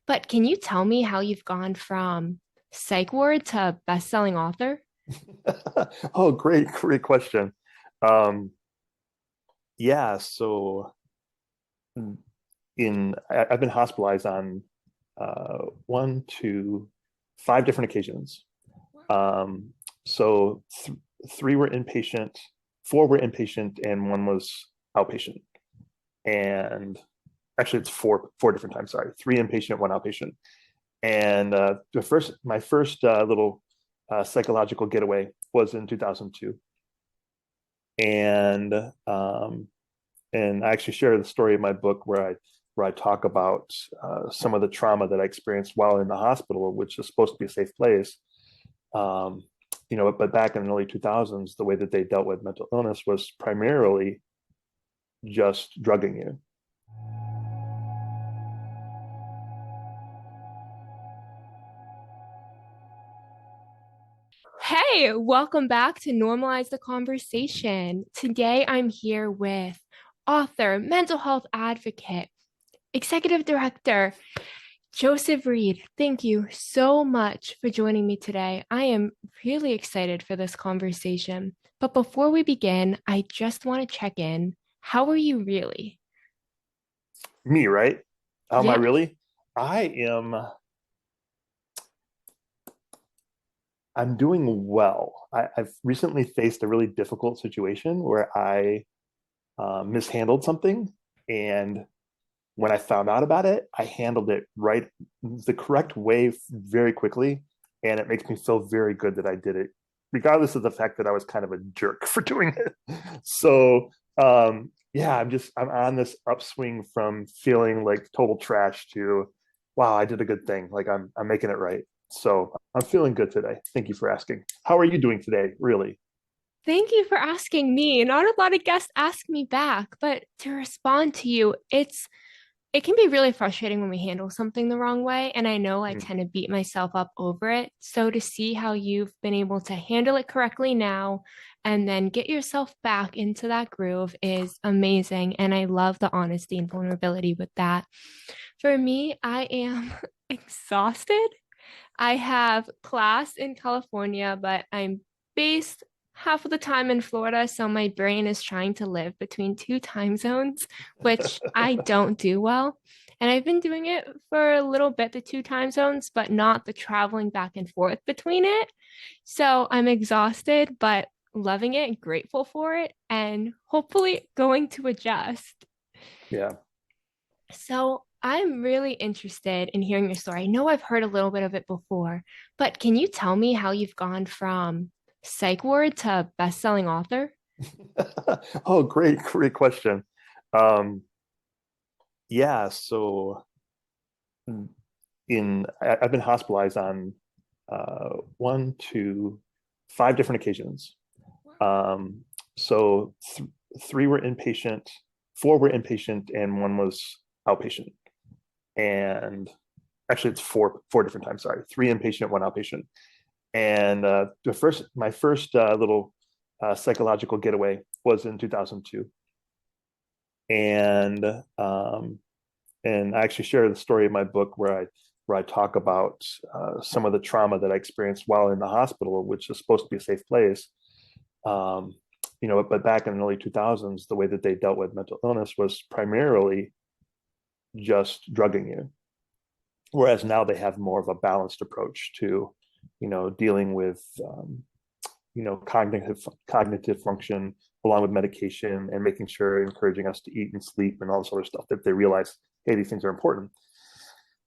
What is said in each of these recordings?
But can you tell me how you've gone from psych ward to best-selling author? Oh, great question. Um, yeah, so I've been hospitalized on one, two, five different occasions. Um, so th three were inpatient, four were inpatient, and one was outpatient. And actually, it's four different times. Sorry, three inpatient, one outpatient. And my first little psychological getaway was in 2002. And um, and I actually share the story in my book where I talk about some of the trauma that I experienced while in the hospital, which is supposed to be a safe place. Um, but back in the early 2000s, the way that they dealt with mental illness was primarily just drugging you. Hey, welcome back to Normalize the Conversation. Today I'm here with author, mental health advocate, executive director, Joseph Reid. Thank you so much for joining me today. I am really excited for this conversation. But before we begin, I just want to check in. How are you really? Me, right? How am I Yes. really? I am. I'm doing well. I've recently faced a really difficult situation where I mishandled something, and when I found out about it, I handled it right the correct way very quickly, and it makes me feel very good that I did it, regardless of the fact that I was kind of a jerk for doing it. So yeah, I'm on this upswing from feeling like total trash to wow, I did a good thing. Like I'm making it right. So I'm feeling good today. Thank you for asking. How are you doing today, really? Thank you for asking me. Not a lot of guests ask me back, but to respond to you, it can be really frustrating when we handle something the wrong way. And I know I Mm. tend to beat myself up over it. So to see how you've been able to handle it correctly now and then get yourself back into that groove is amazing. And I love the honesty and vulnerability with that. For me, I am exhausted. I have class in California, but I'm based half of the time in Florida. So my brain is trying to live between two time zones, which I don't do well. And I've been doing it for a little bit, the two time zones, but not the traveling back and forth between it. So I'm exhausted, but loving it, grateful for it, and hopefully going to adjust. Yeah. So I'm really interested in hearing your story. I know I've heard a little bit of it before, but can you tell me how you've gone from psych ward to best-selling author? Oh, great question. Um, yeah, so I've been hospitalized on one, two, five different occasions. Um, so three were inpatient, four were inpatient, and one was outpatient. And actually, it's four different times. Sorry, three inpatient, one outpatient. And my first little psychological getaway was in 2002. And um, and I actually share the story in my book where I talk about some of the trauma that I experienced while in the hospital, which is supposed to be a safe place. Um, but back in the early 2000s, the way that they dealt with mental illness was primarily just drugging you, whereas now they have more of a balanced approach to, dealing with cognitive function along with medication and making sure encouraging us to eat and sleep and all this other stuff that they realize, hey, these things are important.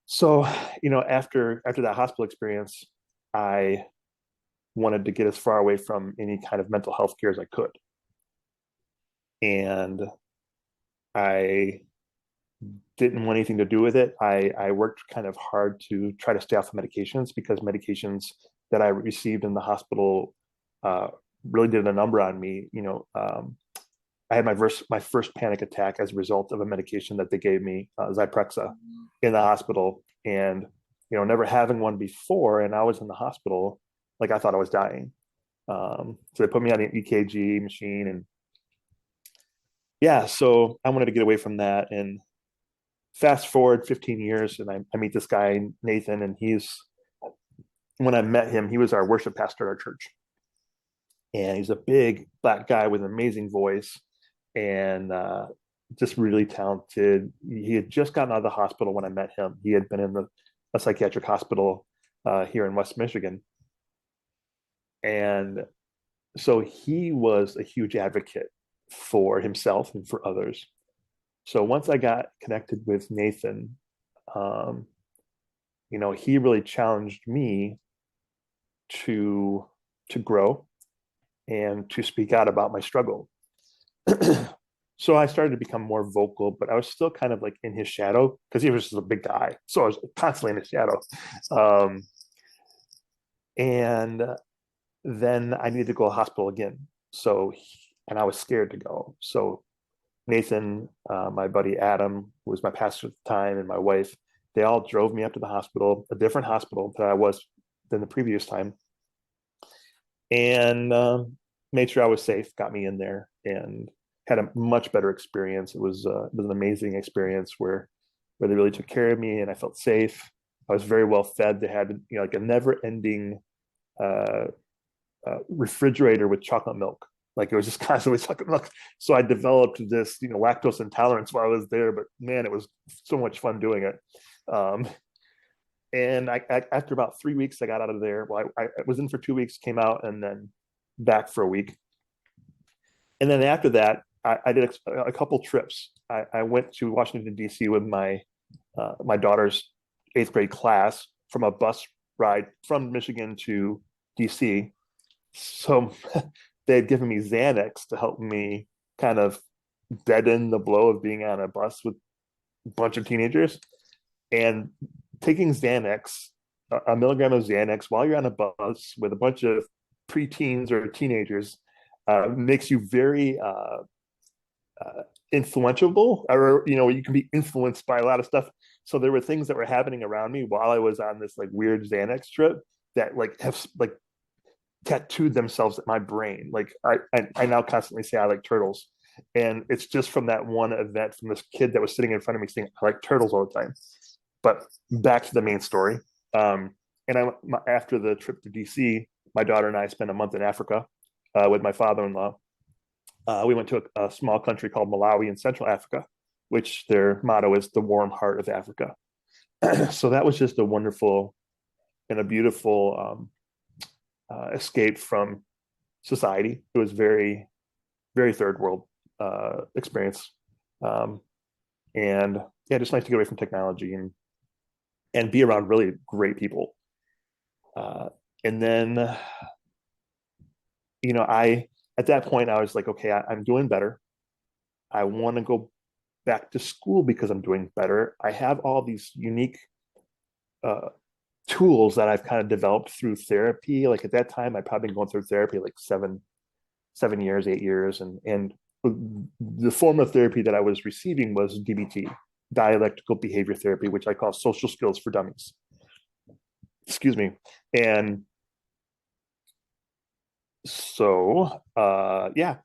So, after that hospital experience, I wanted to get as far away from any kind of mental health care as I could. And I didn't want anything to do with it. I worked kind of hard to try to stay off of medications because medications that I received in the hospital uh, really did a number on me. I had my first panic attack as a result of a medication that they gave me, Zyprexa, in the hospital, and never having one before, and I was in the hospital, like I thought I was dying. So they put me on an EKG machine, and yeah, so I wanted to get away from that, and fast forward 15 years, and I meet this guy Nathan, and when I met him, he was our worship pastor at our church, and he's a big black guy with an amazing voice, and just really talented. He had just gotten out of the hospital when I met him. He had been in a psychiatric hospital here in West Michigan, and so he was a huge advocate for himself and for others. So once I got connected with Nathan, um, he really challenged me to grow and to speak out about my struggle. So I started to become more vocal, but I was still kind of like in his shadow because he was just a big guy. So I was constantly in his shadow. Um, and then I needed to go to the hospital again. And I was scared to go. So Nathan, my buddy Adam, who was my pastor at the time, and my wife, they all drove me up to the hospital, a different hospital that I was than the previous time, and made sure I was safe, got me in there, and had a much better experience. It was an amazing experience where they really took care of me, and I felt safe. I was very well fed. They had like a never ending uh, refrigerator with chocolate milk. Like it was just constantly chocolate milk. So I developed this lactose intolerance while I was there. But man, it was so much fun doing it. Um, and after about 3 weeks, I got out of there. Well, I was in for 2 weeks, came out, and then back for a week. And then after that, I did a couple trips. I went to Washington D.C. with my daughter's eighth grade class from a bus ride from Michigan to D.C. So they had given me Xanax to help me kind of deaden the blow of being on a bus with a bunch of teenagers. And taking Xanax, a milligram of Xanax while you're on a bus with a bunch of preteens or teenagers makes you very influential, or you can be influenced by a lot of stuff. So there were things that were happening around me while I was on this like weird Xanax trip that like have like tattooed themselves at my brain. Like I now constantly say I like turtles, and it's just from that one event from this kid that was sitting in front of me saying I like turtles all the time. But back to the main story. And after the trip to DC, my daughter and I spent a month in Africa with my father-in-law. We went to a small country called Malawi in Central Africa, which their motto is the warm heart of Africa. So that was just a wonderful and a beautiful escape from society. It was very, very third world experience, and yeah, just nice to get away from technology and be around really great people. And then, I at that point I was like, okay, I'm doing better. I want to go back to school because I'm doing better. I have all these unique uh, tools that I've kind of developed through therapy. Like at that time, I'd probably been going through therapy like 7 years, 8 years, and the form of therapy that I was receiving was DBT, dialectical behavior therapy, which I call social skills for dummies. Excuse me. And so, yeah.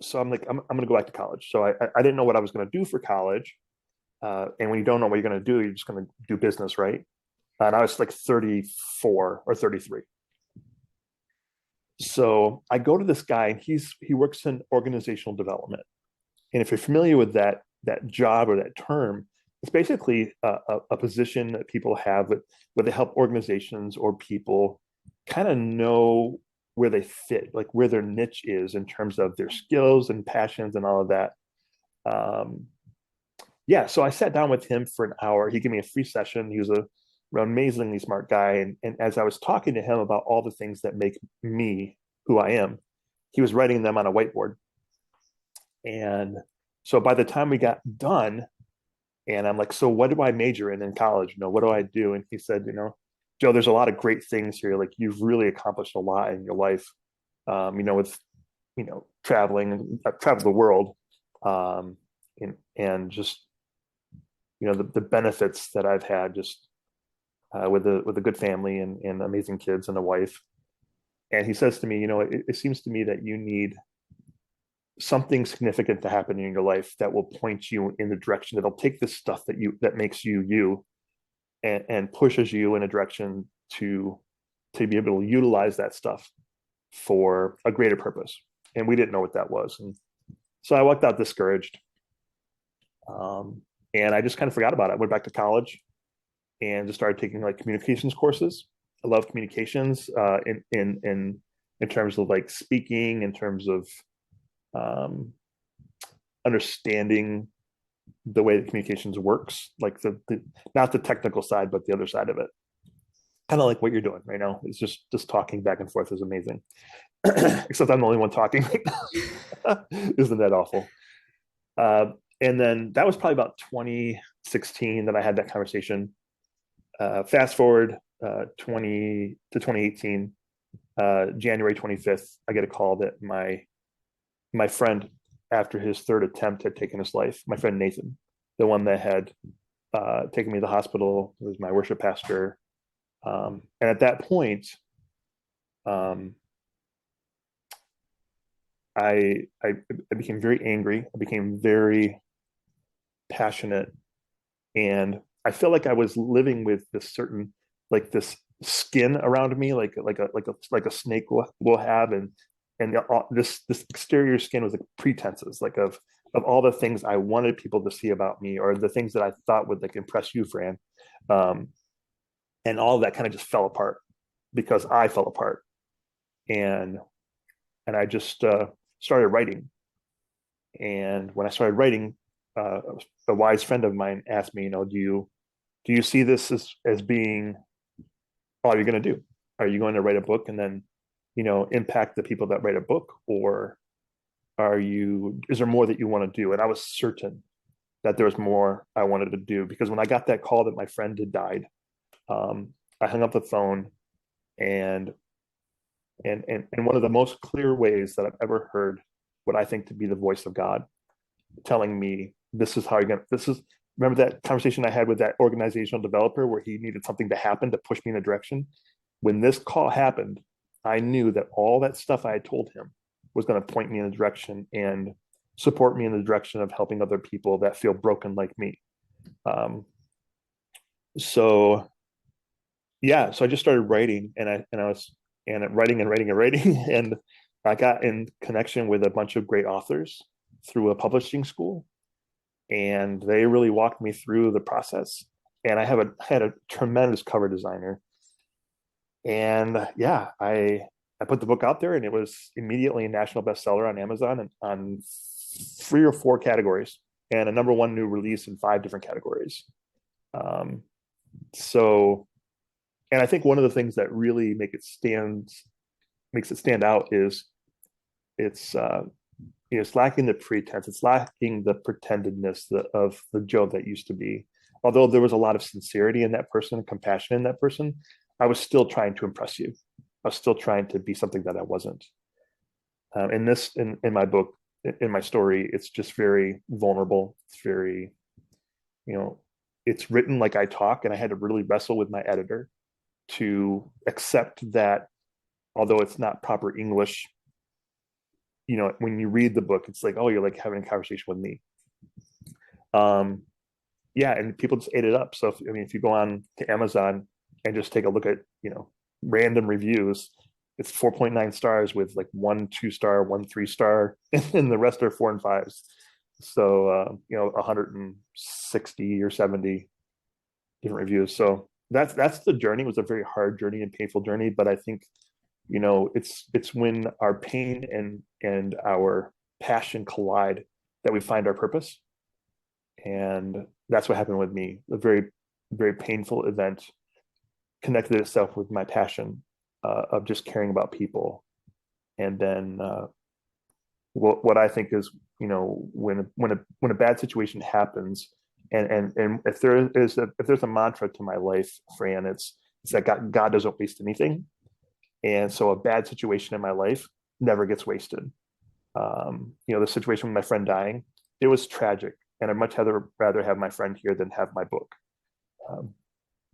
So I'm like, I'm going to go back to college. So I didn't know what I was going to do for college. And when you don't know what you're going to do, you're just going to do business, right? And I was like 34 or 33. So I go to this guy, and he works in organizational development. And if you're familiar with that job or that term, it's basically a position that people have where they help organizations or people kind of know where they fit, like where their niche is in terms of their skills and passions and all of that. Um, yeah, so I sat down with him for an hour. He gave me a free session. He was a amazingly smart guy. And as I was talking to him about all the things that make me who I am, he was writing them on a whiteboard. And so by the time we got done, and I'm like, so what do I major in college? What do I do? And he said, Joe, there's a lot of great things here. Like you've really accomplished a lot in your life, with, traveling, I've traveled the world, and just, the benefits that I've had just with a good family and amazing kids and a wife. And he says to me, it seems to me that you need something significant to happen in your life that will point you in the direction that'll take this stuff that makes you you, and pushes you in a direction to be able to utilize that stuff for a greater purpose. And we didn't know what that was. And so I walked out discouraged. And I just kind of forgot about it. I went back to college and just started taking like communications courses. I love communications in terms of like speaking, in terms of um, understanding the way that communications works, like the not the technical side, but the other side of it. Kind of like what you're doing right now. It's just talking back and forth is amazing. Except I'm the only one talking. Isn't that awful? And then that was probably about 2016 that I had that conversation. Fast forward 20 to 2018, January 25th, I get a call that my friend, after his third attempt, had taken his life. My friend Nathan, the one that had taken me to the hospital, was my worship pastor. And at that point, um, I became very angry. I became very passionate, and I felt like I was living with this certain, like this skin around me, like a snake will have, and this exterior skin was like pretenses, like of all the things I wanted people to see about me, or the things that I thought would like impress you, Fran, um, and all of that kind of just fell apart because I fell apart, and I just started writing. And when I started writing, uh, a wise friend of mine asked me, do you see this as being all you're going to do? Are you going to write a book and then, impact the people that write a book, or is there more that you want to do? And I was certain that there was more I wanted to do, because when I got that call that my friend had died, I hung up the phone, and one of the most clear ways that I've ever heard what I think to be the voice of God telling me, this is how you're going to, this is, remember that conversation I had with that organizational developer where he needed something to happen to push me in a direction? When this call happened, I knew that all that stuff I had told him was going to point me in a direction and support me in the direction of helping other people that feel broken like me. Um, so yeah, so I just started writing, and I was writing and writing and writing, and I got in connection with a bunch of great authors through a publishing school, and they really walked me through the process. And had a tremendous cover designer, and yeah, I put the book out there, and it was immediately a national bestseller on Amazon, and on 3 or 4 categories, and a #1 new release in 5 different categories. Um, so, and I think one of the things that really makes it stand out is it's it's lacking the pretense, it's lacking the pretendedness of the Joe that used to be. Although there was a lot of sincerity in that person, compassion in that person, I was still trying to impress you. I was still trying to be something that I wasn't. In my book, in my story, it's just very vulnerable. It's very, you know, it's written like I talk, and I had to really wrestle with my editor to accept that, although it's not proper English, when you read the book, it's like, oh, you're like having a conversation with me. Um, yeah, and people just ate it up. So if you go on to Amazon and just take a look at random reviews, it's 4.9 stars with like 1 2-star, 1 3-star, and the rest are 4 and 5s. So 160 or 70 different reviews. So that's the journey. It was a very hard journey and painful journey, but I think it's when our pain and our passion collide that we find our purpose. And that's what happened with me. A very, very painful event connected itself with my passion of just caring about people. And then what I think is, when a bad situation happens, and if there's a mantra to my life, Fran, it's that God doesn't waste anything. And so a bad situation in my life never gets wasted. The situation with my friend dying, it was tragic, and I'd much rather have my friend here than have my book. Um,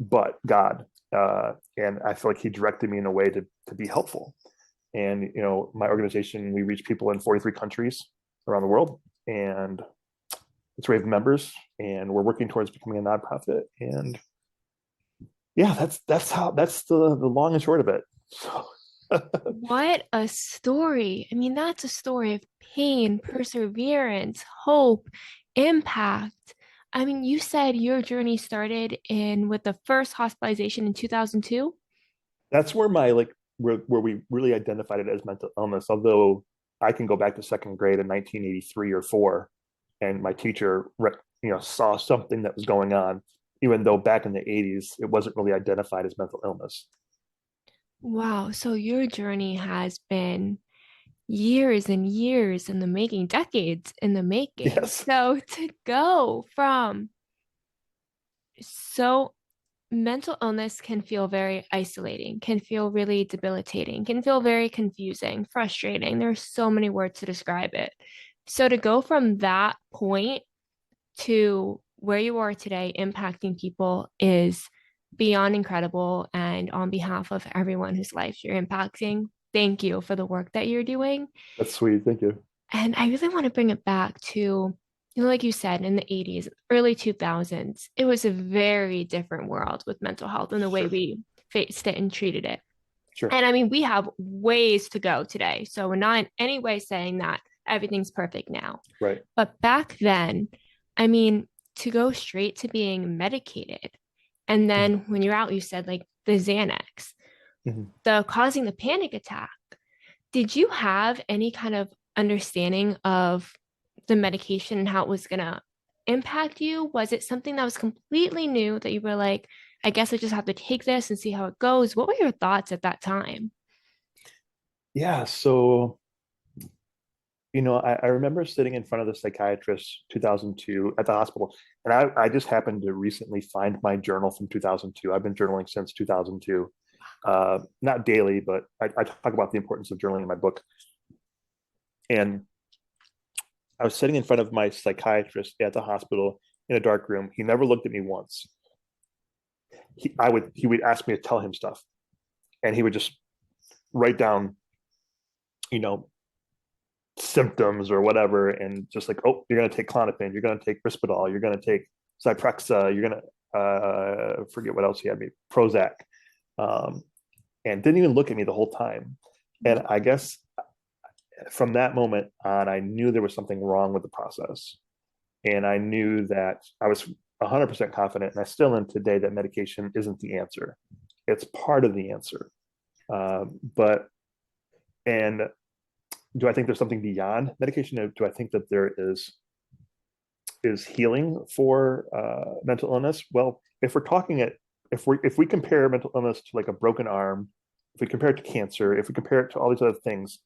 but God, and I feel like He directed me in a way to be helpful. And my organization, we reach people in 43 countries. around the world, and it's we have members, and we're working towards becoming a nonprofit. And yeah, that's the long and short of it. So What a story. I mean, that's a story of pain, perseverance, hope, impact. I mean, you said your journey started in with the first hospitalization in 2002. that's where my like where we really identified it as mental illness. Although I can go back to second grade in 1983 or four, and my teacher saw something that was going on, even though back in the 80s it wasn't really identified as mental illness. Wow. So your journey has been years and years in the making, decades in the making. Yes, So to go from so mental illness can feel very isolating, can feel really debilitating, can feel very confusing, frustrating. There's so many words to describe it. So to go from that point to where you are today, impacting people, is beyond incredible. And on behalf of everyone whose lives you're impacting, thank you for the work that you're doing. that's sweet. Thank you. And I really want to bring it back to, like you said, in the 80s, early 2000s, it was a very different world with mental health and the way Sure, we faced it and treated it. sure, And I mean, we have ways to go today. So we're not in any way saying that everything's perfect now. right. But back then, I mean, to go straight to being medicated. And then when you're out, you said like the Xanax, Mm-hmm. the causing the panic attack. Did you have any kind of understanding of the medication and how it was going to impact you? Was it something that was completely new that you were like, I guess I just have to take this and see how it goes? What were your thoughts at that time? Yeah, so I remember sitting in front of the psychiatrist 2002 at the hospital, and I just happened to recently find my journal from 2002. I've been journaling since 2002, not daily, but I talk about the importance of journaling in my book. And I was sitting in front of my psychiatrist at the hospital in a dark room. He never looked at me once. He would ask me to tell him stuff, and he would just write down, you know, symptoms or whatever, and just like, oh, you're going to take Klonopin, you're going to take Risperdal, you're going to take Zyprexa, you're going to forget what else he had me, Prozac, um, and didn't even look at me the whole time. And I guess from that moment on, I knew there was something wrong with the process, and I knew that I was 100% confident, and I still am today, that medication isn't the answer. It's part of the answer, but and do I think there's something beyond medication? Do I think that there is healing for mental illness? Well, if we're talking it, if we compare mental illness to like a broken arm, if we compare it to cancer, if we compare it to all these other things,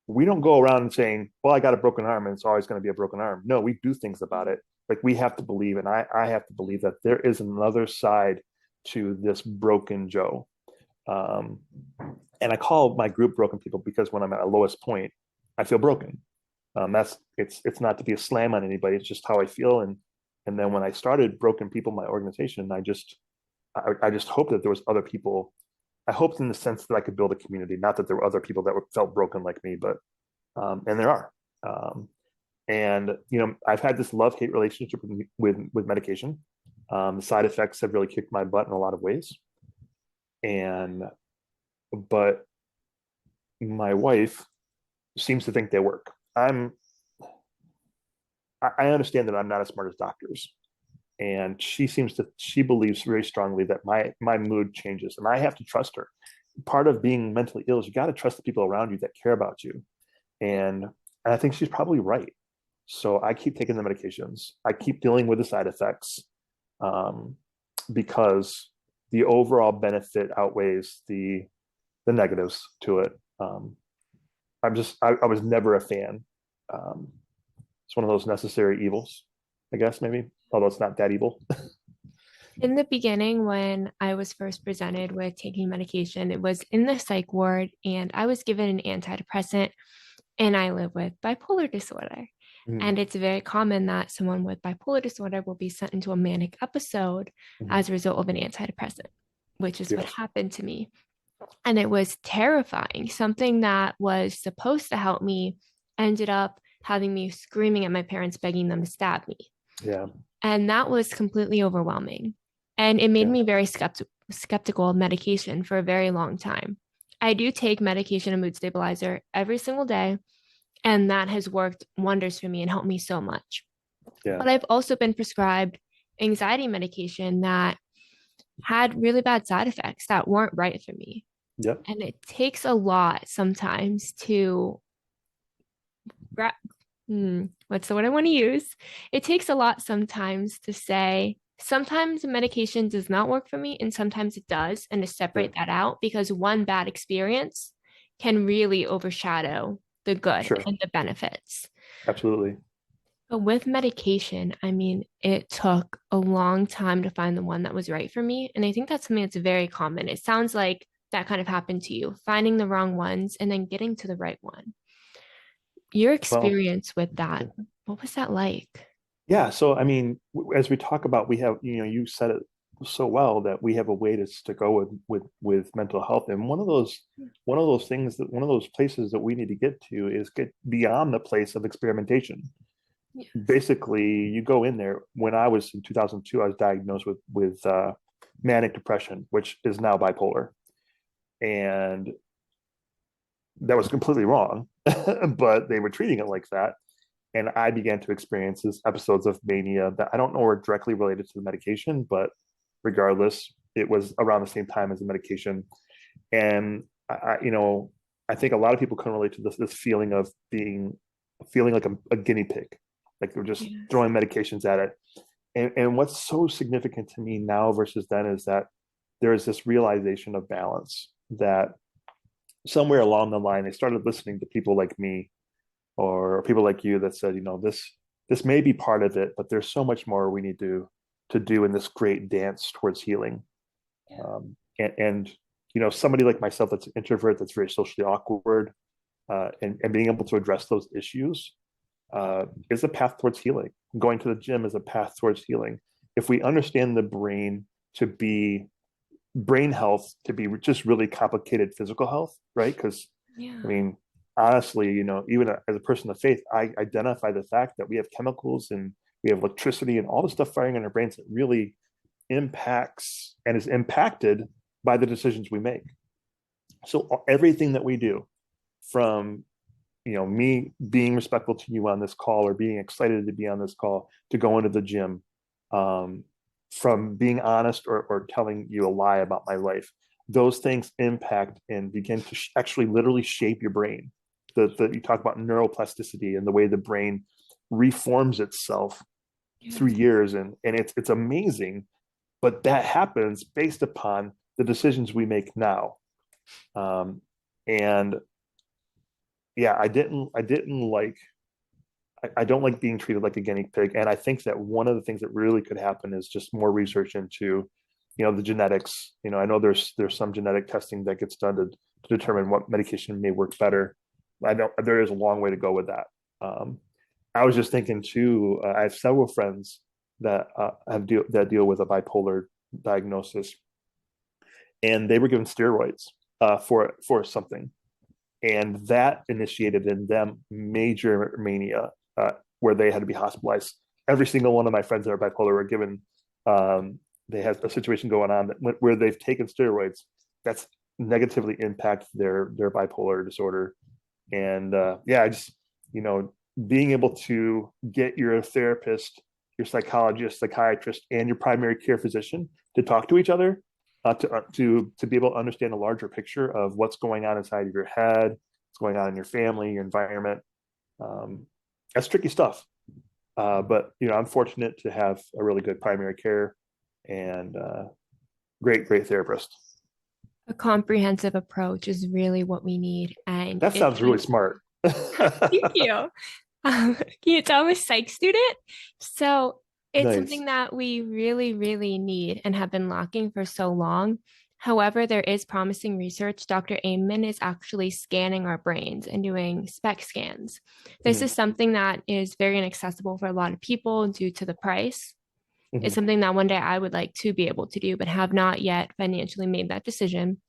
we don't go around saying, "Well, I got a broken arm, and it's always going to be a broken arm." No, we do things about it. Like we have to believe, and I have to believe that there is another side to this broken Joe. Um, and I call my group Broken People because when I'm at a lowest point, I feel broken. That's it's not to be a slam on anybody. It's just how I feel. And then when I started Broken People, my organization, I just hoped that there was other people. I hoped in the sense that I could build a community, not that there were other people that felt broken like me, but and there are. And I've had this love-hate relationship with medication. The side effects have really kicked my butt in a lot of ways. And but my wife seems to think they work. I understand that I'm not as smart as doctors, and she believes very strongly that my mood changes, and I have to trust her. Part of being mentally ill is you got to trust the people around you that care about you, and I think she's probably right. So I keep taking the medications. I keep dealing with the side effects, um, because the overall benefit outweighs the negatives to it. I was never a fan. Um, it's one of those necessary evils, I guess, maybe, although it's not that evil. In the beginning, when I was first presented with taking medication, it was in the psych ward, and I was given an antidepressant, and I live with bipolar disorder. Mm-hmm. And it's very common that someone with bipolar disorder will be sent into a manic episode Mm-hmm. as a result of an antidepressant, which is what Yes. happened to me. And it was terrifying. Something that was supposed to help me ended up having me screaming at my parents, begging them to stab me. Yeah. And that was completely overwhelming. And it made Yeah. me very skeptical of medication for a very long time. I do take medication and mood stabilizer every single day, and that has worked wonders for me and helped me so much. Yeah. But I've also been prescribed anxiety medication that had really bad side effects that weren't right for me. Yep. And it takes a lot sometimes to what's the word I want to use? It takes a lot sometimes to say, sometimes medication does not work for me, and sometimes it does, and to separate Sure. that out because one bad experience can really overshadow the good Sure. and the benefits. Absolutely. But with medication, I mean, it took a long time to find the one that was right for me. And I think that's something that's very common. It sounds like that kind of happened to you, finding the wrong ones and then getting to the right one. Your Well, experience with that, what was that like? yeah. So, I mean, as we talk about, we have, you said it so well that we have a way to go with mental health, and one of those things that one of those places that we need to get to is get beyond the place of experimentation. Yes. Basically, you go in there. When I was in 2002, I was diagnosed with manic depression, which is now bipolar, and that was completely wrong. But they were treating it like that, and I began to experience these episodes of mania that I don't know were directly related to the medication, but regardless, it was around the same time as the medication. And I think a lot of people can relate to this feeling of feeling like a guinea pig, like they're just Yes. throwing medications at it. And what's so significant to me now versus then is that there is this realization of balance that somewhere along the line they started listening to people like me or people like you that said, this may be part of it, but there's so much more we need to do in this great dance towards healing. Yeah. And somebody like myself that's an introvert, that's very socially awkward, and being able to address those issues is a path towards healing. Going to the gym is a path towards healing. If we understand the brain health to be just really complicated physical health, right? Because I Yeah. mean, honestly, even as a person of faith, I identify the fact that we have chemicals and we have electricity and all the stuff firing in our brains that really impacts and is impacted by the decisions we make. So everything that we do, from me being respectful to you on this call or being excited to be on this call, to go into the gym, um, from being honest or telling you a lie about my life, those things impact and begin to actually literally shape your brain. You talk about neuroplasticity and the way the brain reforms itself through Yes. years, and it's amazing. But that happens based upon the decisions we make now. And yeah, I don't like being treated like a guinea pig. And I think that one of the things that really could happen is just more research into, the genetics. I know there's some genetic testing that gets done to determine what medication may work better. I know there is a long way to go with that. Um, I was just thinking too. I have several friends that deal with a bipolar diagnosis, and they were given steroids for something, and that initiated in them major mania, where they had to be hospitalized. Every single one of my friends that are bipolar were given. They have a situation going on where they've taken steroids that's negatively impacted their bipolar disorder. And yeah, I just being able to get your therapist, your psychologist, psychiatrist, and your primary care physician to talk to each other, to be able to understand a larger picture of what's going on inside of your head, what's going on in your family, your environment. Um, that's tricky stuff. But I'm fortunate to have a really good primary care and great therapist. A comprehensive approach is really what we need. And That it's sounds really like, smart. thank you. Can you tell I'm a psych student? So it's Nice. something that we really, really need and have been lacking for so long. However, there is promising research. Dr. Amen is actually scanning our brains and doing SPECT scans. This Mm-hmm. is something that is very inaccessible for a lot of people due to the price. It's Mm-hmm. something that one day I would like to be able to do, but have not yet financially made that decision.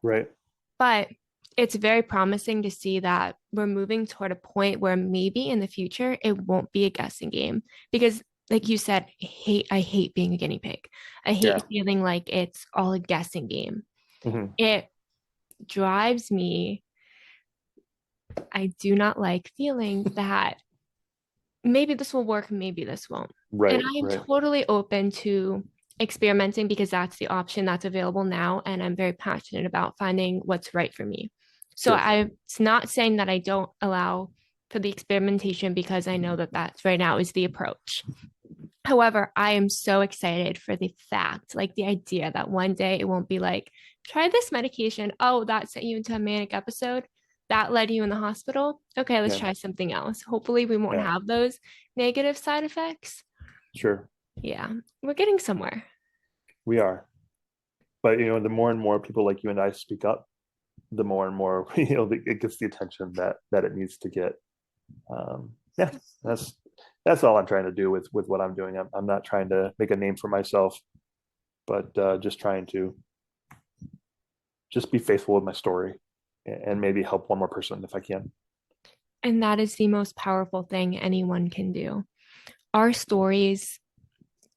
Right. But it's very promising to see that we're moving toward a point where maybe in the future it won't be a guessing game because like you said, I hate being a guinea pig. I hate Yeah. feeling like it's all a guessing game. Hmm. It drives me. I do not like feeling that maybe this will work, maybe this won't. And Right, I am right. totally open to experimenting because that's the option that's available now. And I'm very passionate about finding what's right for me. So Sure. it's not saying that I don't allow for the experimentation because I know that that's right now is the approach. However, I am so excited for the fact, like the idea that one day it won't be like, try this medication. Oh, that sent you into a manic episode. That led you in the hospital. Okay, let's Yeah, try something else. Hopefully, we won't yeah, have those negative side effects. sure. Yeah, we're getting somewhere. We are. But the more and more people like you and I speak up, the more and more it gets the attention that it needs to get. Yeah, that's all I'm trying to do with what I'm doing. I'm not trying to make a name for myself, but just trying to just be faithful with my story and maybe help one more person if I can. And that is the most powerful thing anyone can do. Our stories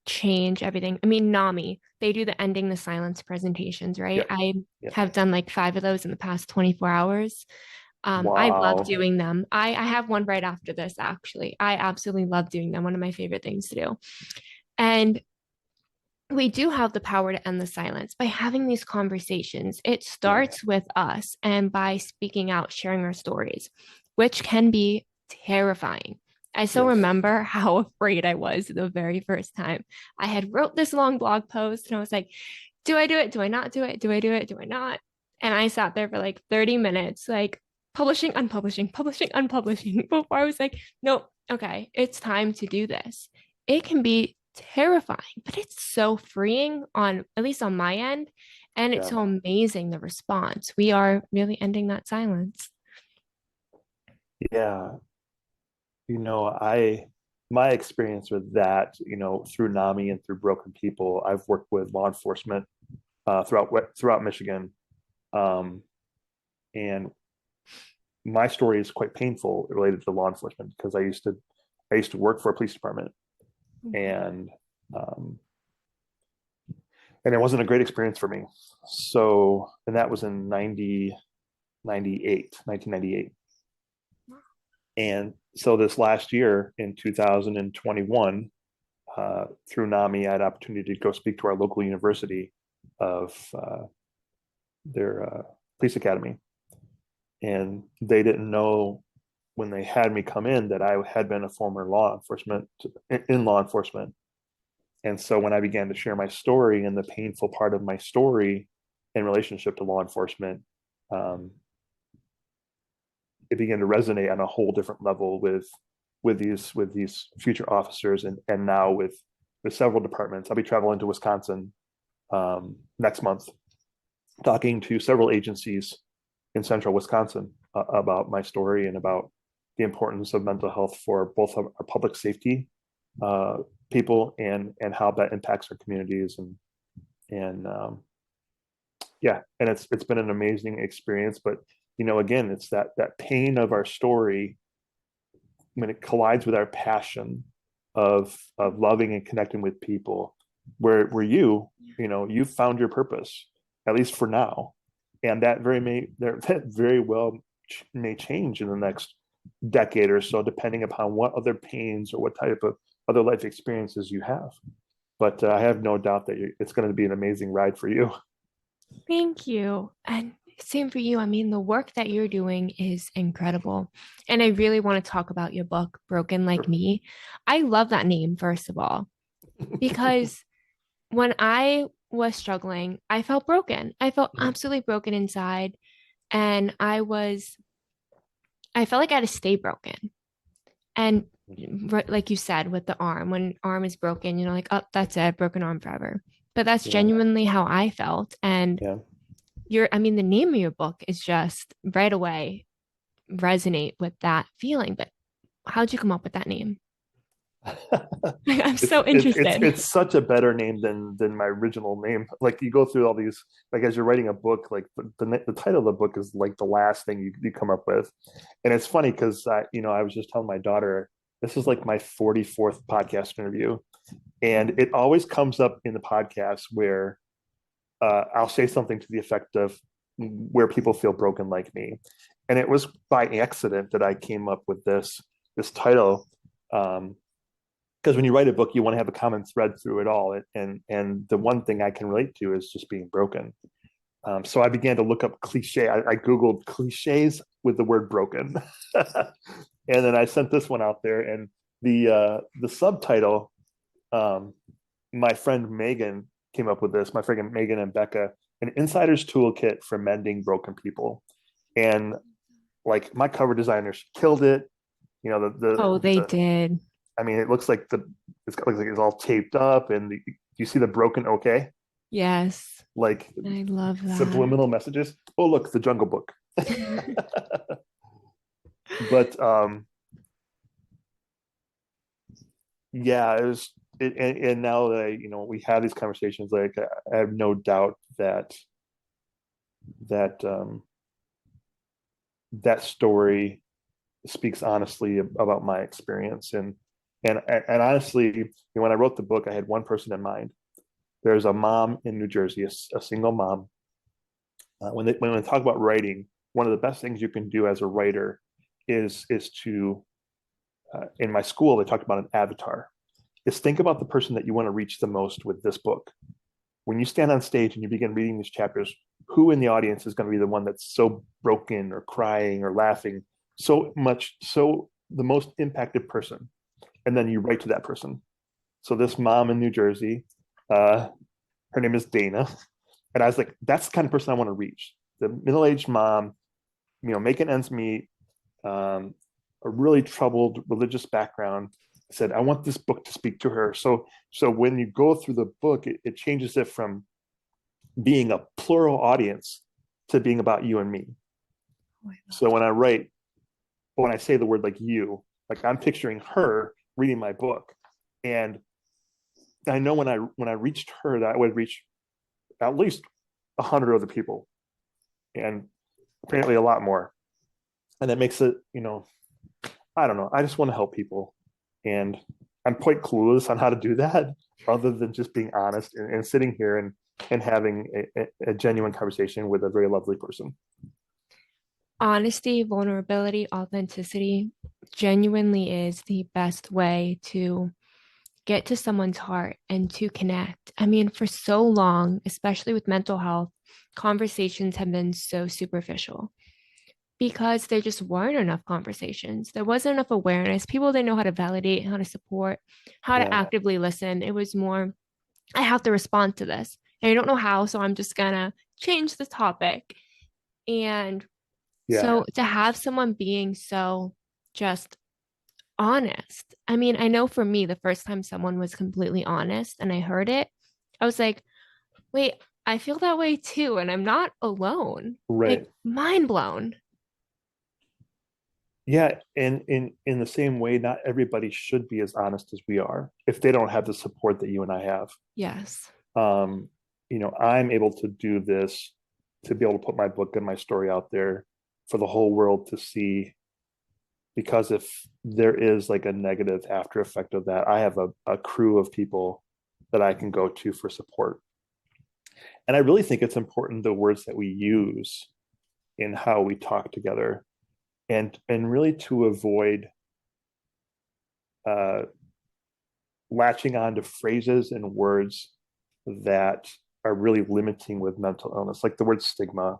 change everything. I mean, NAMI, they do the ending the silence presentations, right? Yep. I Yep. have done like 5 of those in the past 24 hours. I love Wow. doing them. I have one right after this, actually. I absolutely love doing them. One of my favorite things to do. And we do have the power to end the silence by having these conversations. It Yeah. starts with us and by speaking out, sharing our stories, which can be terrifying. I still Yes. remember how afraid I was the very first time I had wrote this long blog post and I was like, do I do it? Do I not do it? Do I do it? Do I not? And I sat there for like 30 minutes, like publishing, unpublishing, publishing, unpublishing before I was like, nope, okay, it's time to do this. It can be terrifying, but it's so freeing on at least on my end. And it's Yeah. so amazing the response. We are really ending that silence. Yeah. I my experience with that, through NAMI and through Broken People, I've worked with law enforcement throughout Michigan, um, and my story is quite painful related to law enforcement because I used to work for a police department, and um, and it wasn't a great experience for me. So, and that was in 1998. And so this last year in 2021, through NAMI, I had opportunity to go speak to our local university of their police academy. And they didn't know when they had me come in that I had been a former in law enforcement. And so when I began to share my story and the painful part of my story in relationship to law enforcement, um, it began to resonate on a whole different level with these future officers and now with several departments. I'll be traveling to Wisconsin next month, talking to several agencies in central Wisconsin about my story and about the importance of mental health for both our public safety uh, people and how that impacts our communities and yeah, and it's been an amazing experience. But again, it's that pain of our story when it collides with our passion of loving and connecting with people, where you've found your purpose, at least for now, and that very well may change in the next decade or so, depending upon what other pains or what type of other life experiences you have. But I have no doubt that it's going to be an amazing ride for you. Thank you. And same for you. I mean, the work that you're doing is incredible. And I really want to talk about your book, Broken Like Sure. Me. I love that name, first of all, because when I was struggling, I felt broken. I felt absolutely broken inside. And I felt like I had to stay broken. And like you said, with the arm, when arm is broken, like, oh, that's it, broken arm forever. But that's Yeah, genuinely how I felt. And yeah. I mean, the name of your book is just right away resonate with that feeling. But how'd you come up with that name? I'm it's so it's it's interested. it's such a better name than my original name. Like you go through all these, like as you're writing a book, like the title of the book is like the last thing you come up with, and it's funny because I was just telling my daughter this is like my 44th podcast interview, and it always comes up in the podcast where I'll say something to the effect of where people feel broken like me, and it was by accident that I came up with this title. Because when you write a book, you want to have a common thread through it all, and the one thing I can relate to is just being broken. So I began to look up cliche. I googled cliches with the word broken, and then I sent this one out there. And the subtitle, um, my friend Megan came up with this. My friend Megan and Becca, an insider's toolkit for mending broken people. And like my cover designers killed it. You know Oh, they the did. I mean, it looks like it's all taped up, and you see the broken okay, Yes. like I love that. subliminal messages. Oh, look, the Jungle Book. But yeah, it was. And now that we have these conversations, like I have no doubt that that story speaks honestly about my experience, and honestly, when I wrote the book, I had one person in mind. There's a mom in New Jersey, a single mom. When they talk about writing, one of the best things you can do as a writer is to in my school they talked about an avatar. Is think about the person that you want to reach the most with this book. When you stand on stage and you begin reading these chapters, who in the audience is going to be the one that's so broken or crying or laughing so much, so the most impacted person, and then you write to that person. So this mom in New Jersey, uh, her name is Dana, and I was like, that's the kind of person I want to reach. The middle-aged mom, making ends meet, a really troubled religious background. I said, I want this book to speak to her. So when you go through the book, it changes it from being a plural audience to being about you and me. Oh, I love So when I say the word like you, like I'm picturing her reading my book, and I know when I reached her that I would reach at least 100 other people, and apparently a lot more. And that makes it, I don't know. I just want to help people, and I'm quite clueless on how to do that, other than just being honest and sitting here and having a genuine conversation with a very lovely person. honesty, vulnerability, authenticity genuinely is the best way to get to someone's heart and to connect. I mean, for so long, especially with mental health, conversations have been so superficial because there just weren't enough conversations. There wasn't enough awareness. People didn't know how to validate, how to support, how to Yeah, actively listen. It was more, I have to respond to this. And I don't know how, so I'm just gonna change the topic. And yeah, so to have someone being so just honest. I mean, I know for me, the first time someone was completely honest and I heard it, I was like, wait, I feel that way too. And I'm not alone. Like, right. mind blown. Yeah, and in the same way, not everybody should be as honest as we are if they don't have the support that you and I have. Yes. Um, I'm able to do this to be able to put my book and my story out there for the whole world to see. Because if there is like a negative after effect of that, I have a crew of people that I can go to for support. And I really think it's important the words that we use in how we talk together, and really to avoid uh, latching on to phrases and words that are really limiting with mental illness, like the word stigma.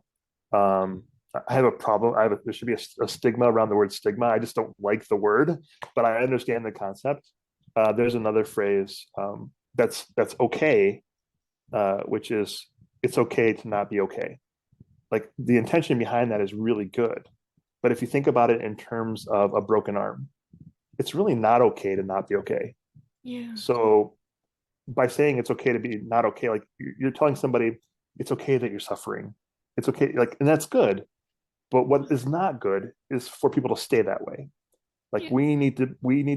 Um, I have a problem. There should be a stigma around the word stigma. I just don't like the word, but I understand the concept. There's another phrase that's okay, which is it's okay to not be okay. Like the intention behind that is really good, but if you think about it in terms of a broken arm, it's really not okay to not be okay. Yeah. So by saying it's okay to be not okay, like you're telling somebody it's okay that you're suffering. It's okay, like, and that's good. But what is not good is for people to stay that way. Like Yeah. we need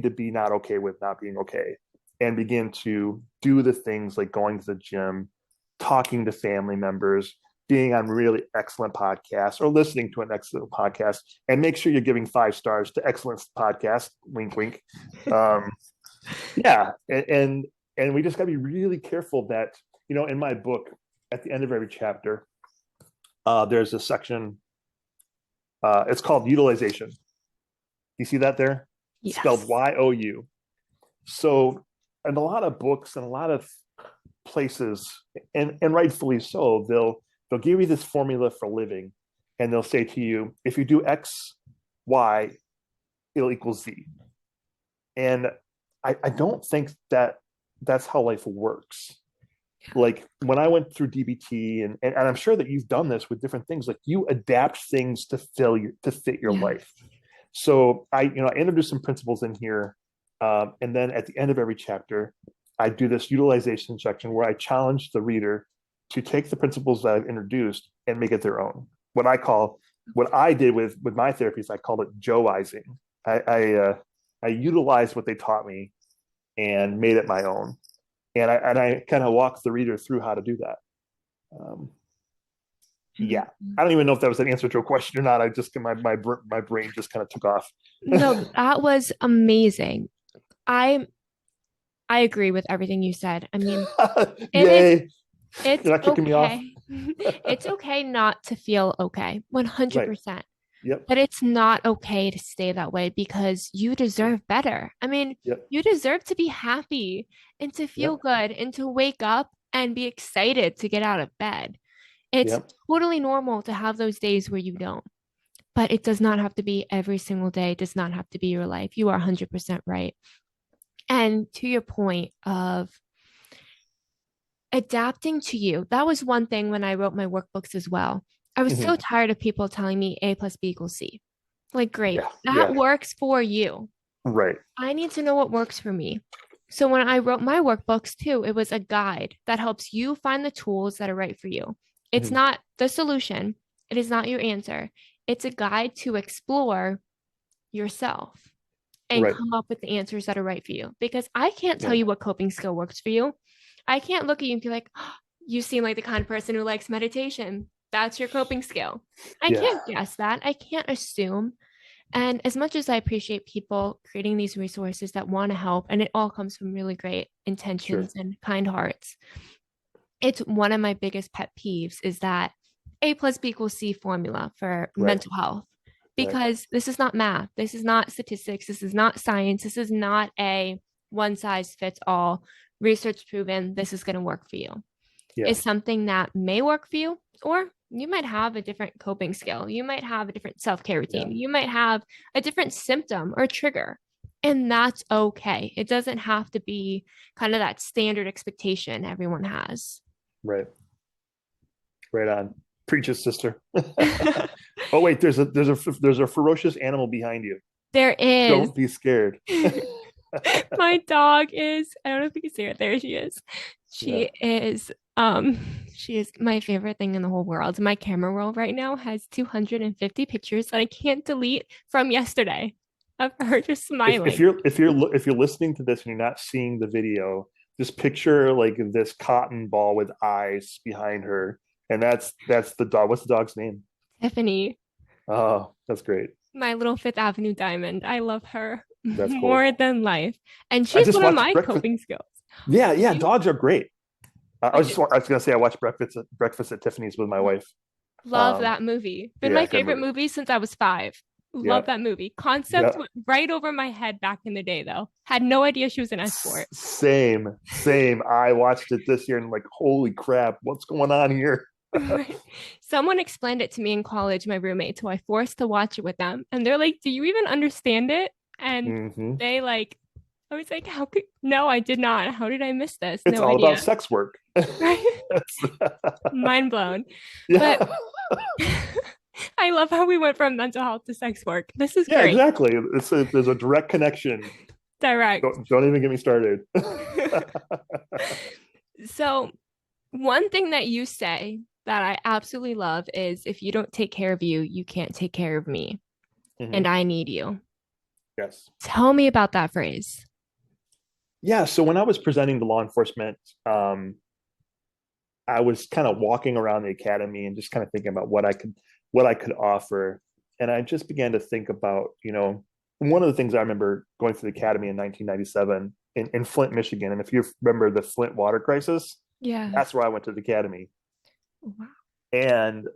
to be not okay with not being okay, and begin to do the things like going to the gym, talking to family members, being on really excellent podcasts or listening to an excellent podcast, and make sure you're giving 5 stars to excellent podcast. Wink, wink. Um, yeah, and we just got to be really careful that in my book, at the end of every chapter, there's a section. It's called utilization. You see that there? Spelled Yes. YOU. So, in a lot of books and a lot of places, and rightfully so, they'll give you this formula for living, and they'll say to you, if you do X, Y, it'll equal Z. And I don't think that that's how life works. Like when I went through DBT, and I'm sure that you've done this with different things, like you adapt things to fit your Yeah. life. So I introduce some principles in here, and then at the end of every chapter, I do this utilization section where I challenge the reader to take the principles that I've introduced and make it their own. What I did with my therapies, I called it Joeizing. I utilized what they taught me and made it my own, and I kind of walk the reader through how to do that. Um, yeah, I don't even know if that was an answer to a question or not. I just my brain just kind of took off. No, that was amazing. I I agree with everything you said. I mean, it is Yay! it's You're not kicking me off. okay. It's okay not to feel okay, Right. 100%. Yep. But it's not okay to stay that way because you Yep. deserve better. I mean, Yep. you deserve to be happy and to feel Yep. good and to wake up and be excited to get out of bed. It's Yep. totally normal to have those days where you don't, but it does not have to be every single day, it does not have to be your life. You are 100% right. And to your point of adapting to you, that was one thing when I wrote my workbooks as well. I was so Mhm. tired of people telling me A plus B equals C. Like, great, Yeah. that Yeah. works for you. Right. I need to know what works for me. So when I wrote my workbooks too, it was a guide that helps you find the tools that are right for you. It's Mhm. not the solution, it is not your answer. It's a guide to explore yourself and Right. come up with the answers that are right for you. Because I can't tell Yeah. you what coping skill works for you. I can't look at you and be like, oh, you seem like the kind of person who likes meditation. That's your coping skill. I Yeah. can't guess that. I can't assume. And as much as I appreciate people creating these resources that want to help, and it all comes from really great Sure. intentions and kind hearts, it's one of my biggest pet peeves is that A plus B equals C formula for Right. mental health. Right. Because this is not math, this is not statistics, this is not science, this is not a one size fits all, research proven, this is going to work for you. Yeah. It's something that may work for you, or you might have a different coping skill. You might have a different self care Yeah. routine. You might have a different symptom or trigger. And that's okay. It doesn't have to be kind of that standard expectation everyone has. Right. Right on. Preach it, sister. Oh wait, there's a ferocious animal behind you. There is. Don't be scared. My dog is, I don't know if you can see her. There she is. Yeah. Um she is my favorite thing in the whole world. My camera roll right now has 250 pictures that I can't delete from yesterday of her just If smiling. you're listening to this and you're not seeing the video, just picture like this cotton ball with eyes behind her, and that's the dog. What's the dog's name? Tiffany, Oh, that's great. my little Fifth Avenue diamond. I love her That's cool. more than life. And I she's just one of watched my Breakfast. coping skills. Yeah, yeah, She, dogs are great. I I was just just I was gonna say I watched Breakfast at Tiffany's with my wife. love Um, that movie. Been my yeah, good favorite movie. movie since I was 5. Love Yep, that movie. Concept yep. went right over my head back in the day, though. Had no idea she was an escort. Same, same. I watched it this year and like, holy crap, what's going on here? Someone explained it to me in college, my roommate, so I forced to watch it with them. And they're like, do you even understand it? And Hmm. they like, I was like, how could, no, I did not. How did I miss this? It's No all about idea. sex work. Right? Mind blown. But Yeah, I love how we went from mental health to sex work. This is yeah, great. exactly. There's a direct connection. Direct. Don't even get me started. So, one thing that you say that I absolutely love is if you don't take care of you, you can't take care of me. And Hmm. I need you. Yes. Tell me about that phrase. Yeah. So when I was presenting to law enforcement, I was kind of walking around the academy and just kind of thinking about what I could offer. And I just began to think about, one of the things I remember going to the academy in 1997 in Flint, Michigan. And if you remember the Flint water crisis, Yeah. that's where I went to the academy. Wow. And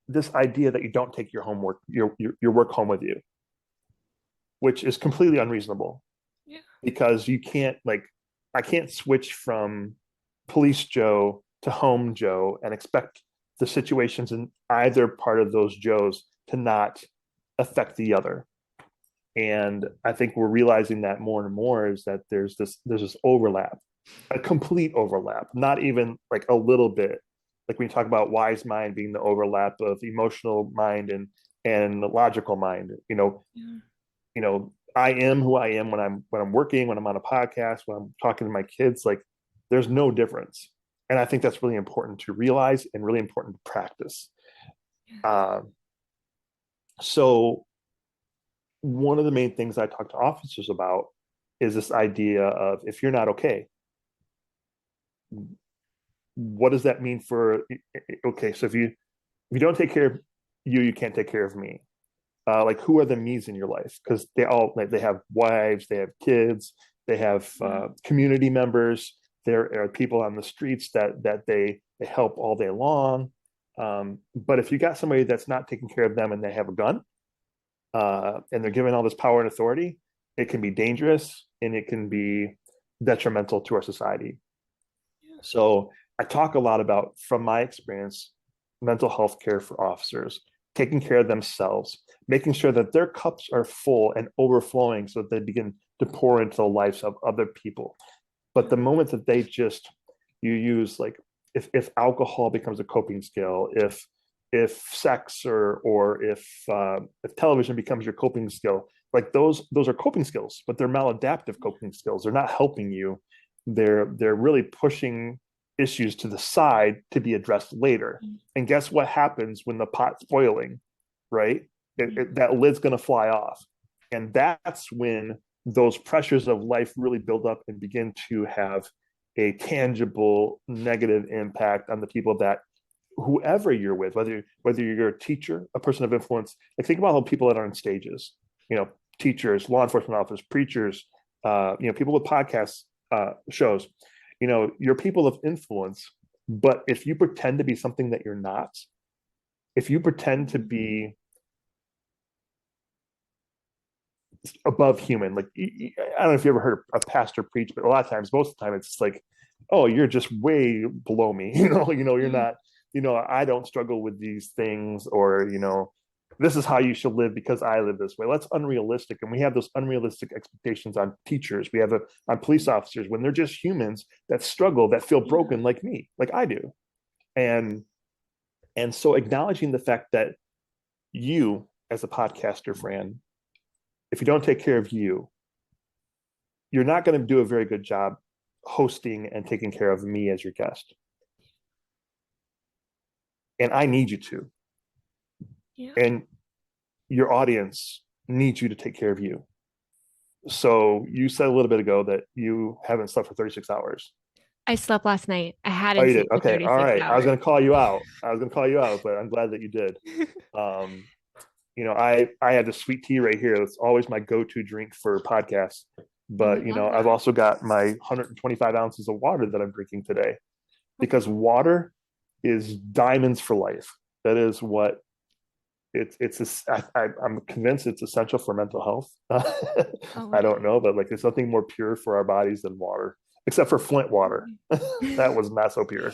this idea that you don't take your homework, your work home with you, which is completely unreasonable Yeah. because you can't like I can't switch from police Joe to home Joe and expect the situations in either part of those Joes to not affect the other. And I think we're realizing that more and more is that there's this overlap, a complete overlap, not even like a little bit. Like when you talk about wise mind being the overlap of emotional mind and logical mind, Yeah. I am who I am when I'm working, when I'm on a podcast, when I'm talking to my kids. Like, there's no difference, and I think that's really important to realize and really important to practice. Um, so, one of the main things I talk to officers about is this idea of if you're not okay, what does that mean for? Okay, so if you don't take care of you, you can't take care of me. Like who are the me's in your life? Because they have wives, they have kids, they have community members. There are people on the streets that they help all day long. But if you got somebody that's not taking care of them and they have a gun, and they're given all this power and authority, it can be dangerous and it can be detrimental to our society. So I talk a lot about, from my experience, mental health care for officers, taking care of themselves, making sure that their cups are full and overflowing so that they begin to pour into the lives of other people. But the moment that you use like if alcohol becomes a coping skill, if sex or if television becomes your coping skill, like those are coping skills, but they're maladaptive coping skills. They're not helping you. They're really pushing issues to the side to be addressed later. And guess what happens when the pot's boiling, right? That lid's going to fly off. And that's when those pressures of life really build up and begin to have a tangible negative impact on the people that whoever you're with, whether you're a teacher, a person of influence. Like think about all the people that are on stages, you know, teachers, law enforcement officers, preachers, people with podcasts, shows. You're people of influence, but if you pretend to be something that you're not, if you pretend to be above human, like I don't know if you ever heard a pastor preach, but a lot of times, most of the time, it's like, oh, you're just way below me. You're not. I don't struggle with these things, or this is how you should live because I live this way. That's unrealistic, and we have those unrealistic expectations on teachers. We have it on police officers when they're just humans that struggle, that feel broken, like me, like I do, and so acknowledging the fact that you, as a podcaster, Fran, if you don't take care of you, you're not going to do a very good job hosting and taking care of me as your guest. And I need you to. Yeah. And your audience needs you to take care of you. So you said a little bit ago that you haven't slept for 36 hours. I slept last night. I Oh, hadn't you did? slept for Okay. All 36 right. I was hours. going to call you out. But I'm glad that you did. Um, I had the sweet tea right here. It's always my go-to drink for podcasts. Oh, I But love I've that. also got my 125 ounces of water that I'm drinking today, because water is diamonds for life. That is what I'm convinced it's essential for mental health. Oh, I it don't know, but like there's nothing more pure for our bodies than water, except for Flint water. is. That was not so pure.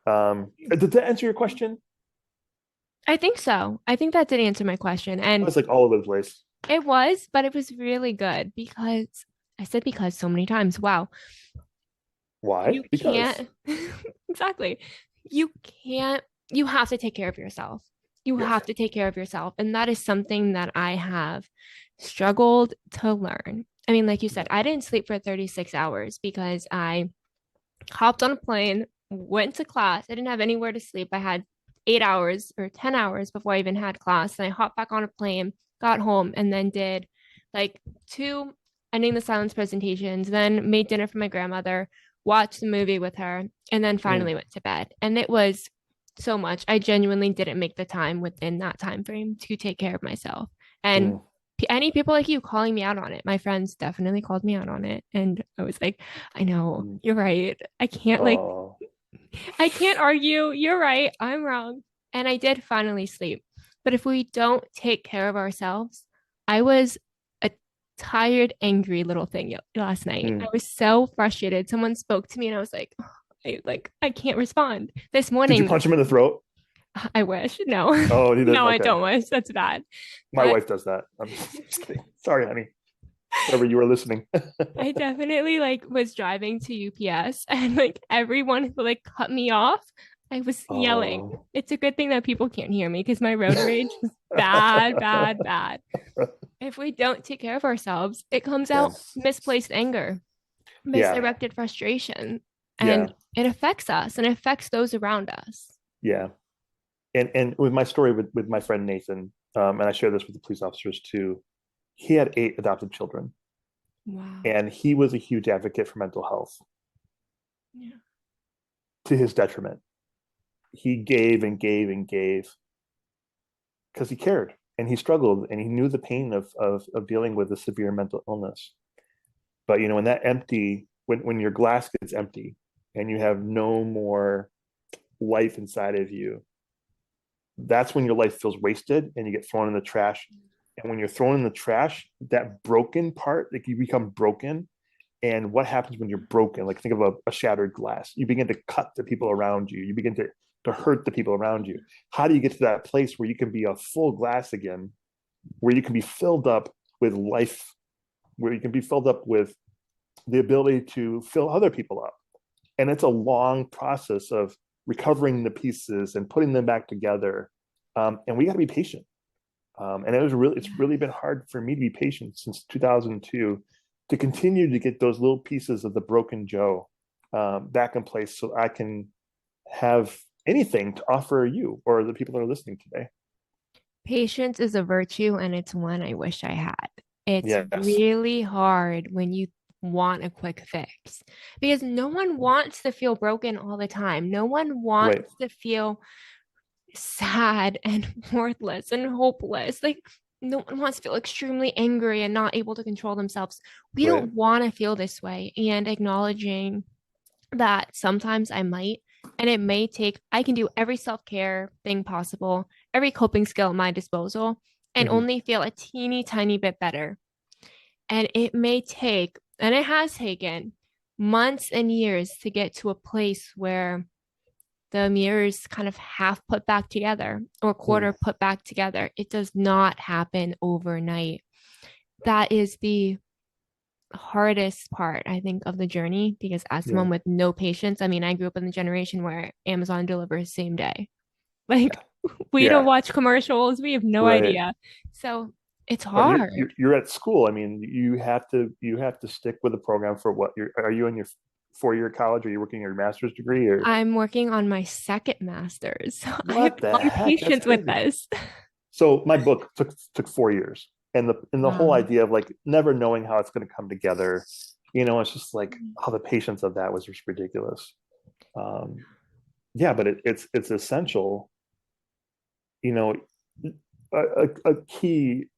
Did that answer your question? I think so. I think that did answer my question. I And was like all over the place. it was, but it was really good because I said because so many times. Wow. Why? You Because can't, exactly. You can't, you have to take care of yourself. You yes, have to take care of yourself. And that is something that I have struggled to learn. I mean, like you said, I didn't sleep for 36 hours because I hopped on a plane, went to class. I didn't have anywhere to sleep. I had 8 hours or 10 hours before I even had class. And I hopped back on a plane, got home, and then did like 2 ending the silence presentations, then made dinner for my grandmother, watched the movie with her, and then Mm, finally went to bed. And it was so much. I genuinely didn't make the time within that time frame to take care of myself. And mm, any people like you calling me out on it. My friends definitely called me out on it. And I was like, I know, mm. you're right. Oh, I can't argue. You're right. I'm wrong. And I did finally sleep. But if we don't take care of ourselves, I was a tired, angry little thing last night. I mm. was so frustrated. Someone spoke to me and I was like, I can't respond. This Did you morning, punch him in the throat? I wish. No. Oh, he didn't. No, I Okay. don't wish. That's bad. My But wife does that. I'm just kidding. Sorry, honey. Wherever you were listening. I definitely like was driving to UPS and like everyone who like cut me off, I was yelling. Oh. It's a good thing that people can't hear me because my road rage was bad, bad, bad. If we don't take care of ourselves, it comes Yeah. out misplaced anger, Yeah. misdirected frustration, Yeah. and it affects us and it affects those around us. Yeah. And with my story with my friend Nathan, and I share this with the police officers too, he had 8 adopted children, Wow. and he was a huge advocate for mental health Yeah. to his detriment. He gave and gave and gave because he cared and he struggled and he knew the pain of dealing with a severe mental illness. But when that empty, when your glass gets empty and you have no more life inside of you, that's when your life feels wasted and you get thrown in the trash. And when you're thrown in the trash, that broken part, like you become broken. And what happens when you're broken? Like think of a shattered glass. You begin to cut the people around you. You begin to hurt the people around you. How do you get to that place where you can be a full glass again, where you can be filled up with life, where you can be filled up with the ability to fill other people up? And it's a long process of recovering the pieces and putting them back together. And we got to be patient. And it's really been hard for me to be patient since 2002 to continue to get those little pieces of the broken Joe back in place so I can have anything to offer you or the people that are listening today. Patience is a virtue and it's one I wish I had. It's Yes. really hard when you want a quick fix because no one wants to feel broken all the time. No one wants Right. to feel sad and worthless and hopeless. Like, no one wants to feel extremely angry and not able to control themselves. We Right. don't want to feel this way. And acknowledging that sometimes I might, and it may take, I can do every self care thing possible, every coping skill at my disposal, and Mm-hmm. only feel a teeny tiny bit better. And it may take, and it has taken months and years to get to a place where the mirrors kind of half put back together or Mm. quarter put back together. It does not happen overnight. That is the hardest part, I think, of the journey because as Yeah. someone with no patience, I mean, I grew up in the generation where Amazon delivers same day. Like we don't Yeah. watch commercials, we have no Right. idea. So it's But hard. you're at school. I mean, you have to stick with the program for what you're. Are you in your 4 year college? Are you working your master's degree or I'm working on my second master's. So I have what the long heck? That's patience with crazy. this. So my book took 4 years, and the whole Wow. idea of like never knowing how it's going to come together, it's just like how the patience of that was just ridiculous. Um, yeah, but it's essential. You know, a key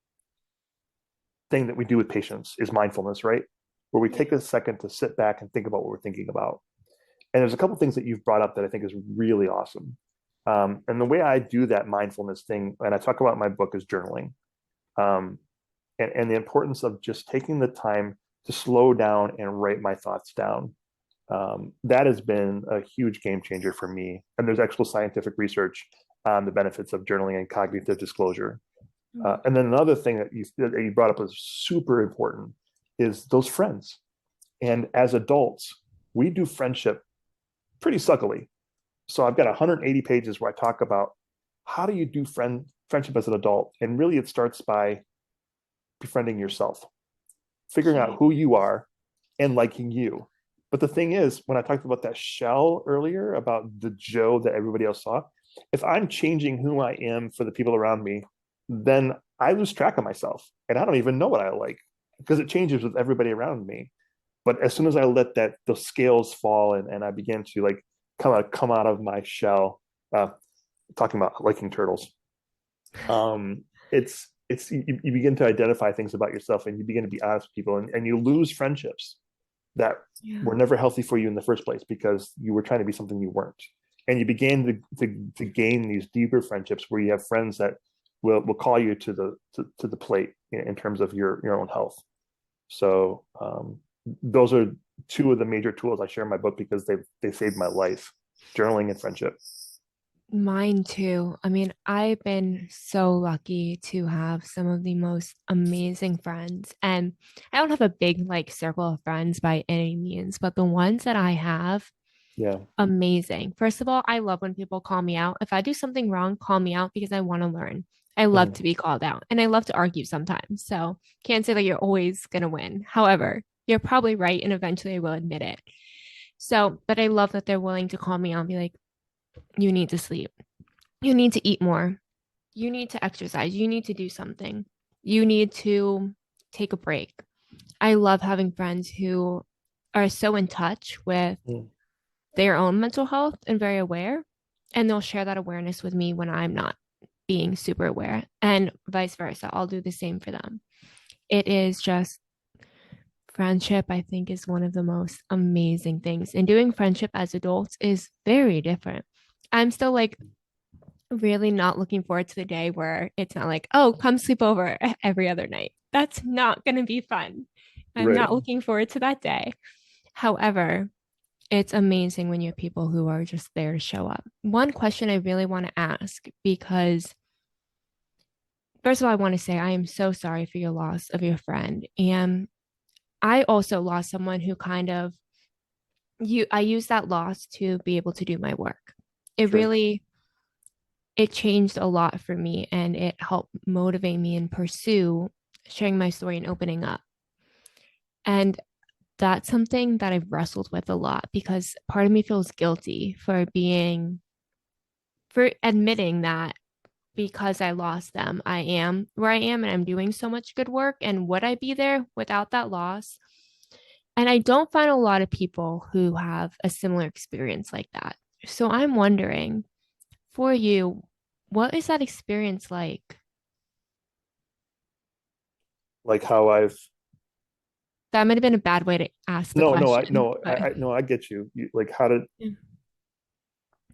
thing that we do with patience is mindfulness, right? Where we take Yeah. a second to sit back and think about what we're thinking about. And there's a couple things that you've brought up that I think is really awesome. And the way I do that mindfulness thing, and I talk about in my book, is journaling. Um, and the importance of just taking the time to slow down and write my thoughts down. That has been a huge game changer for me. And there's actual scientific research on the benefits of journaling and cognitive disclosure. And then another thing that you brought up was super important is those friends. And as adults, we do friendship pretty suckily. So I've got 180 pages where I talk about how do you do friendship as an adult, and really it starts by befriending yourself, figuring out Yeah. who you are and liking you. But the thing is, when I talked about that shell earlier about the Joe that everybody else saw, if I'm changing who I am for the people around me, then I lose track of myself and I don't even know what I like. because it changes with everybody around me. But as soon as I let that those scales fall and I began to like come out of my shell, uh, talking about liking turtles, it's you begin to identify things about yourself and you begin to be honest with people and you lose friendships that Yeah. were never healthy for you in the first place because you were trying to be something you weren't. And you began to gain these deeper friendships where you have friends that will call you to the plate in terms of your own health. So those are two of the major tools I share in my book because they saved my life: journaling and friendship. Mine too. I mean, I've been so lucky to have some of the most amazing friends. And I don't have a big like circle of friends by any means, but the ones that I have, Yeah, amazing. First of all, I love when people call me out. If I do something wrong, call me out because I want to learn. I love mm-hmm. to be called out and I love to argue sometimes. So can't say that you're always gonna win. However, you're probably right, and eventually I will admit it. So, but I love that they're willing to call me out and be like, you need to sleep. You need to eat more. You need to exercise. You need to do something. You need to take a break. I love having friends who are so in touch with their own mental health and very aware, and they'll share that awareness with me when I'm not being super aware, and vice versa. I'll do the same for them. It is just friendship, I think, is one of the most amazing things. And doing friendship as adults is very different. I'm still like really not looking forward to the day where it's not like, oh, come sleep over every other night. That's not going to be fun. I'm Right. not looking forward to that day. However, it's amazing when you have people who are just there to show up. One question I really want to ask, because first of all, I want to say I am so sorry for your loss of your friend. And I also lost someone who kind of I used that loss to be able to do my work. It Sure. really it changed a lot for me and it helped motivate me and pursue sharing my story and opening up. And that's something that I've wrestled with a lot because part of me feels guilty for admitting that because I lost them, I am where I am and I'm doing so much good work. And would I be there without that loss? And I don't find a lot of people who have a similar experience like that. So I'm wondering for you, what is that experience like? Like how I've That might have been a bad way to ask the no no question, but I get you. Like how yeah.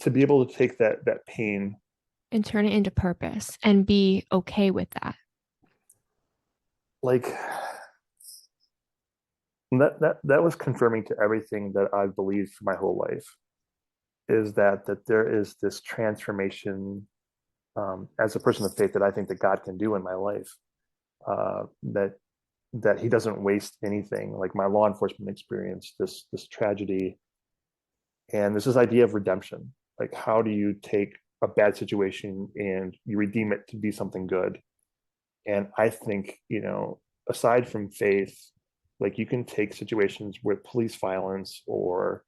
to be able to take that pain. And turn it into purpose and be okay with that. Like that was confirming to everything that I've believed for my whole life is that there is this transformation as a person of faith that I think that God can do in my life. That He doesn't waste anything. Like my law enforcement experience, this tragedy, and there's this idea of redemption. Like how do you take a bad situation and you redeem it to be something good? And I think, aside from faith, like you can take situations with police violence or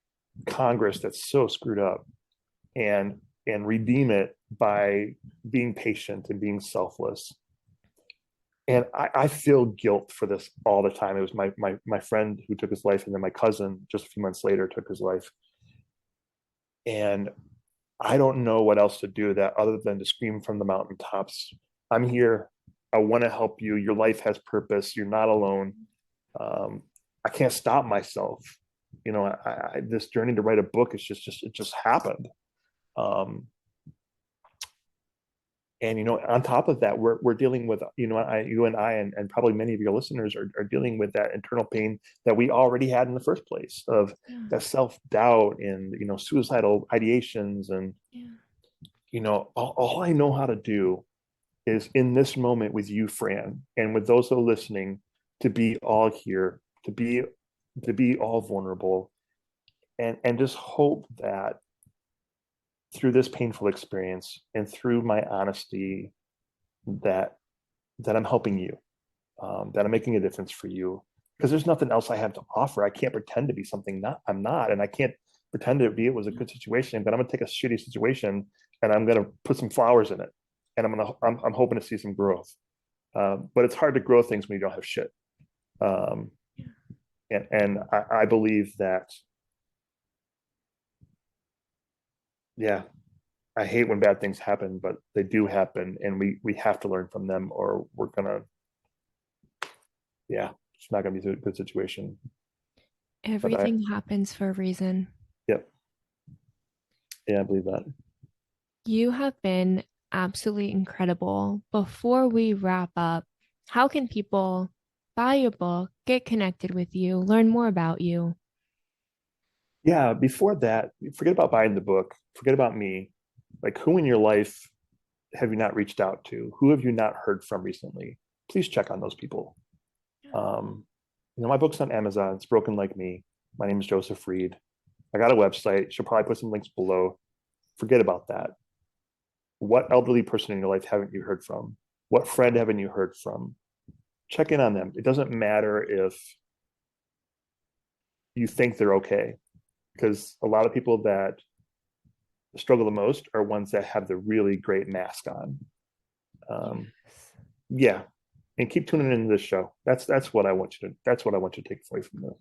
Congress that's so screwed up and redeem it by being patient and being selfless. And I feel guilt for this all the time. It was my friend who took his life, and then my cousin just a few months later took his life. And I don't know what else to do that other than to scream from the mountaintops. I'm here. I want to help you. Your life has purpose. You're not alone. Um, I can't stop myself. This journey to write a book is just it just happened. Um, and on top of that, we're dealing with you and I and probably many of your listeners are dealing with that internal pain that we already had in the first place of Yeah. that self-doubt and suicidal ideations and Yeah. all I know how to do is in this moment with you, Fran, and with those that are listening, to be all here, to be all vulnerable, and just hope that through this painful experience and through my honesty, that I'm helping you, that I'm making a difference for you, because there's nothing else I have to offer. I can't pretend to be something not I'm not, and I can't pretend to be it was a good situation, but I'm gonna take a shitty situation and I'm gonna put some flowers in it, and I'm hoping to see some growth. But it's hard to grow things when you don't have shit. Um, and I believe that, yeah, I hate when bad things happen, but they do happen, and we have to learn from them, or we're gonna, yeah, it's not gonna be a good situation. But Everything happens for a reason. yeah, yeah, I believe that. You have been absolutely incredible. Before we wrap up, how can people buy your book, get connected with you, learn more about you? Yeah, before that, forget about buying the book, forget about me. Like, who in your life have you not reached out to? Who have you not heard from recently? Please check on those people. Um, my book's on Amazon. It's Broken Like Me. My name is Joseph Reid. I got a website. She'll probably put some links below. Forget about that. What elderly person in your life haven't you heard from? What friend haven't you heard from? Check in on them. It doesn't matter if you think they're okay, because a lot of people that struggle the most are ones that have the really great mask on. Um, Yes. yeah, and keep tuning into this show. That's what I want you to. That's what I want you to take away from this.